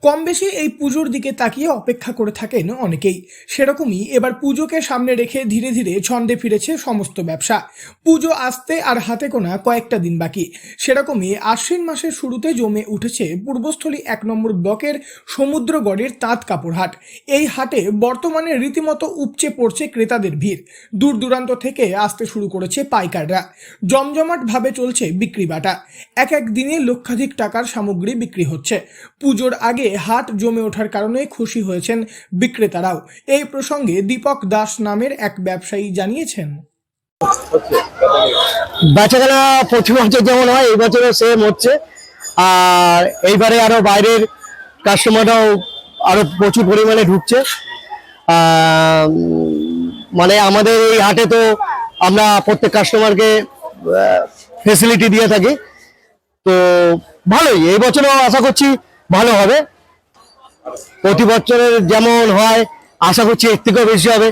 কম বেশি এই পুজোর দিকে তাকিয়ে অপেক্ষা করে থাকেন অনেকেই। সেরকমই এবার পুজোকে সামনে রেখে ধীরে ধীরে ছন্দে ফিরেছে সমস্ত ব্যবসা। পুজো আসতে আর হাতে গোনা কয়েকটা দিন বাকি। সেরকমই আশ্বিন মাসের শুরুতে জমে উঠেছে পূর্বস্থলী 1 নম্বর ব্লকের সমুদ্রগড়ের তাঁত কাপড় হাট। এই হাটে বর্তমানে রীতিমতো উপচে পড়ছে ক্রেতাদের ভিড়। দূর দূরান্ত থেকে আসতে শুরু করেছে পাইকাররা। জমজমাটভাবে চলছে বিক্রি বাটা। এক এক দিনে লক্ষাধিক টাকার সামগ্রী বিক্রি হচ্ছে। পুজোর আগে হাট জমে ওঠার কারণে খুশি হয়েছেন বিক্রেতারাও। এই প্রসঙ্গে দীপক দাস নামের এক ব্যবসায়ী জানিয়েছেন, বেচাকেনা প্রতি বছর যেমন হয় এই বছরও সেম হচ্ছে। আর এইবারে আরো বাইরের কাস্টমাররাও আরো প্রচুর পরিমাণে ঢুকছে। মানে আমাদের এই হাটে তো আমরা প্রত্যেক কাস্টমারকে ফেসিলিটি দিয়ে থাকি, তো ভালোই। এই বছরও আশা করছি ভালো হবে। প্রতি বছরের যেমন হয় আশা করছি এর থেকেও বেশি হবে।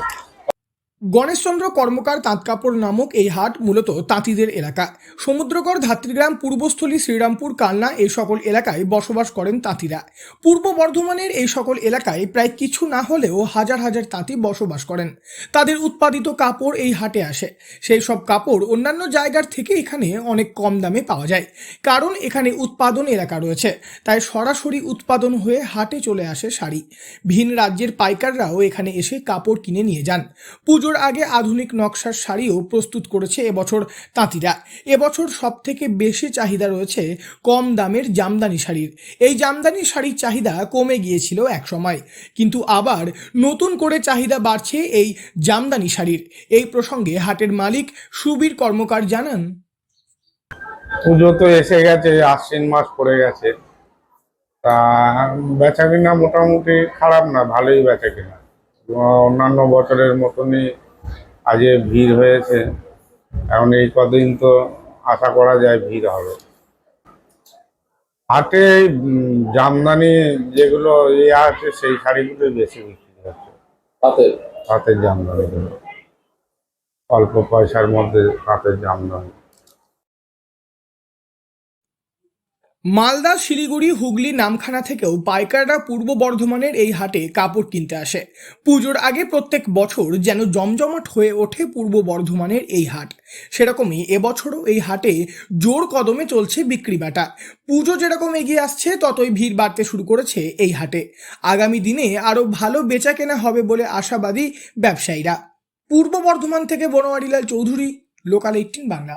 গণেশচন্দ্র কর্মকার তাঁত কাপড় নামক এই হাট মূলত তাঁতিদের এলাকা। সমুদ্রগড়, ধাত্রীগ্রাম, পূর্বস্থলী, শ্রীরামপুর, কালনা এই সকল এলাকায় বসবাস করেন তাঁতিরা। পূর্ব বর্ধমানের এই সকল এলাকায় প্রায় কিছু না হলেও হাজার হাজার তাঁতি বসবাস করেন। তাদের উৎপাদিত কাপড় এই হাটে আসে। সেই সব কাপড় অন্যান্য জায়গার থেকে এখানে অনেক কম দামে পাওয়া যায়, কারণ এখানে উৎপাদন এলাকা রয়েছে। তাই সরাসরি উৎপাদন হয়ে হাটে চলে আসে শাড়ি। ভিন রাজ্যের পাইকাররাও এখানে এসে কাপড় কিনে নিয়ে যান। পুজোর আগে আধুনিক নকশার শাড়িও প্রস্তুত করেছে এবছর তাঁতিরা। এবছর সবথেকে বেশি চাহিদা রয়েছে কম দামের জামদানি শাড়ির। এই জামদানি শাড়ির চাহিদা কমে গিয়েছিল এক সময়, কিন্তু আবার নতুন করে চাহিদা বাড়ছে এই জামদানি শাড়ির। এই প্রসঙ্গে হাটের মালিক সুবীর কর্মকার জানান, পুজো তো এসে গেছে, আশ্বিন মাস পড়ে গেছে, তা বেচা কিনা মোটামুটি খারাপ না, ভালোই বেচা কিনা। অন্যান্য বছরের মতনই আজকে ভিড় হয়েছে। এখন এই কদিন তো আশা করা যায় ভিড় হবে। হাটে জামদানি যেগুলো আছে সেই শাড়িগুলো বেশি বিক্রি হচ্ছে। হাতের জামদানিগুলো অল্প পয়সার মধ্যে হাতের জামদানি। মালদা, শিলিগুড়ি, হুগলি, নামখানা থেকেও পাইকাররা পূর্ব বর্ধমানের এই হাটে কাপড় কিনতে আসে। পুজোর আগে প্রত্যেক বছর যেন জমজমাট হয়ে ওঠে পূর্ব বর্ধমানের এই হাট। সেরকমই এবছরও এই হাটে জোর কদমে চলছে বিক্রি বাটা। পুজো যেরকম এগিয়ে আসছে ততই ভিড় বাড়তে শুরু করেছে এই হাটে। আগামী দিনে আরও ভালো বেচা কেনা হবে বলে আশাবাদী ব্যবসায়ীরা। পূর্ব বর্ধমান থেকে বনোয়ারিলাল চৌধুরী, লোকাল 18 বাংলা।